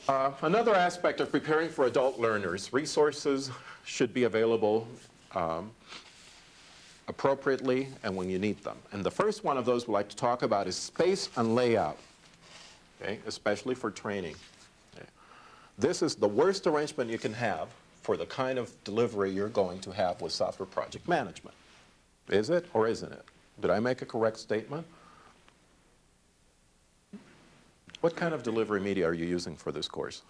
Another aspect of preparing for adult learners, resources should be available appropriately and when you need them. And the first one of those we'd like to talk about is space and layout, okay, especially for training. Okay. This is the worst arrangement you can have for the kind of delivery you're going to have with software project management. Is it or isn't it? Did I make a correct statement? What kind of delivery media are you using for this course?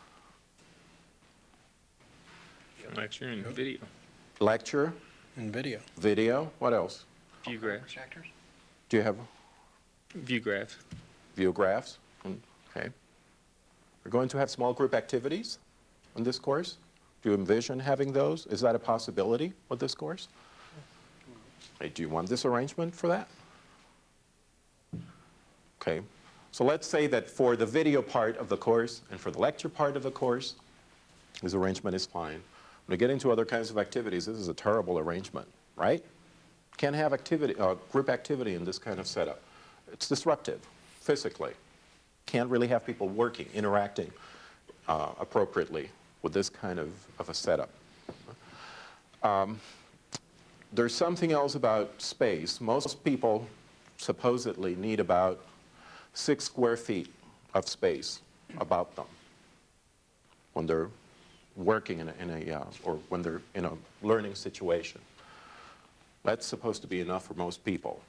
Lecture and video. Lecture? And video. Video. What else? View graphs. Projectors? Do you have View graphs. view graphs? Okay. We're going to have small group activities in this course. Do you envision having those? Is that a possibility with this course? Hey, do you want this arrangement for that? Okay. So let's say that for the video part of the course and for the lecture part of the course, this arrangement is fine. When we get into other kinds of activities, this is a terrible arrangement, right? Can't have activity, group activity in this kind of setup. It's disruptive, physically. Can't really have people working, interacting appropriately with this kind of a setup. There's something else about space. Most people supposedly need about 6 square feet of space about them when they're working or when they're in a learning situation. That's supposed to be enough for most people.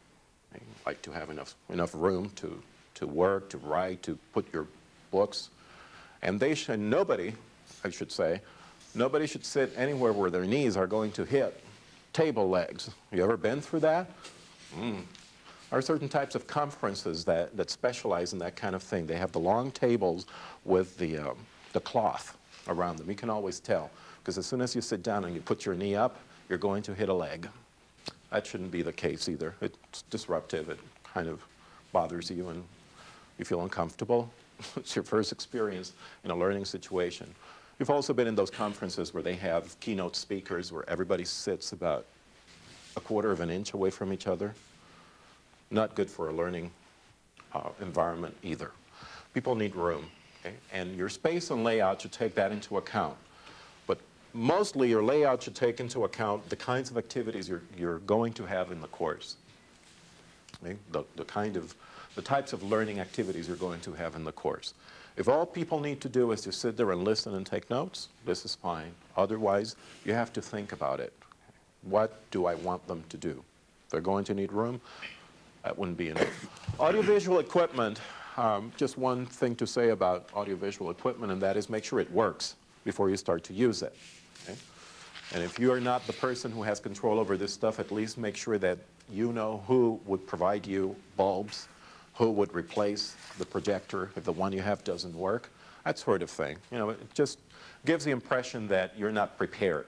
They like to have enough room to work, to write, to put your books. And nobody, I should say, nobody should sit anywhere where their knees are going to hit table legs. You ever been through that? There are certain types of conferences that specialize in that kind of thing. They have the long tables with the cloth around them. You can always tell, because as soon as you sit down and you put your knee up, you're going to hit a leg. That shouldn't be the case either. It's disruptive. It kind of bothers you and you feel uncomfortable. It's your first experience in a learning situation. You've also been in those conferences where they have keynote speakers where everybody sits about a quarter of an inch away from each other. Not good for a learning environment either. People need room, okay? And your space and layout should take that into account. But mostly your layout should take into account the kinds of activities you're going to have in the course. Okay? The types of learning activities you're going to have in the course. If all people need to do is to sit there and listen and take notes, this is fine. Otherwise, you have to think about it. What do I want them to do? If they're going to need room, that wouldn't be enough. Audiovisual equipment, just one thing to say about audiovisual equipment, and that is make sure it works before you start to use it. Okay? And if you are not the person who has control over this stuff, at least make sure that you know who would provide you bulbs, who would replace the projector if the one you have doesn't work, that sort of thing. You know, it just gives the impression that you're not prepared,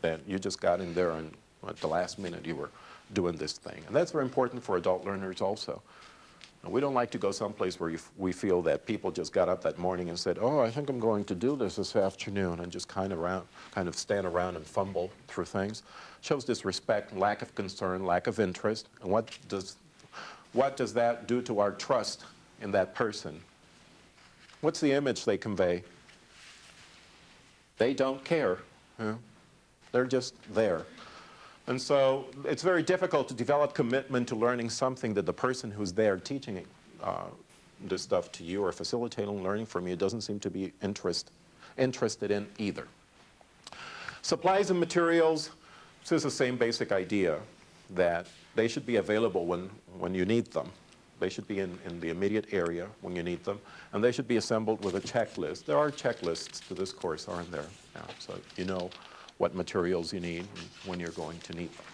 that you just got in there and at the last minute you were doing this thing. And that's very important for adult learners also. And we don't like to go someplace where we feel that people just got up that morning and said, oh, I think I'm going to do this afternoon, and just kind of stand around and fumble through things. Shows disrespect, lack of concern, lack of interest. And what does that do to our trust in that person? What's the image they convey? They don't care. They're just there. And so it's very difficult to develop commitment to learning something that the person who's there teaching this stuff to you or facilitating learning from you doesn't seem to be interested in either. Supplies and materials, this is the same basic idea, that they should be available when you need them. They should be in the immediate area when you need them, and they should be assembled with a checklist. There are checklists to this course, aren't there? Yeah, so you know what materials you need and when you're going to need them.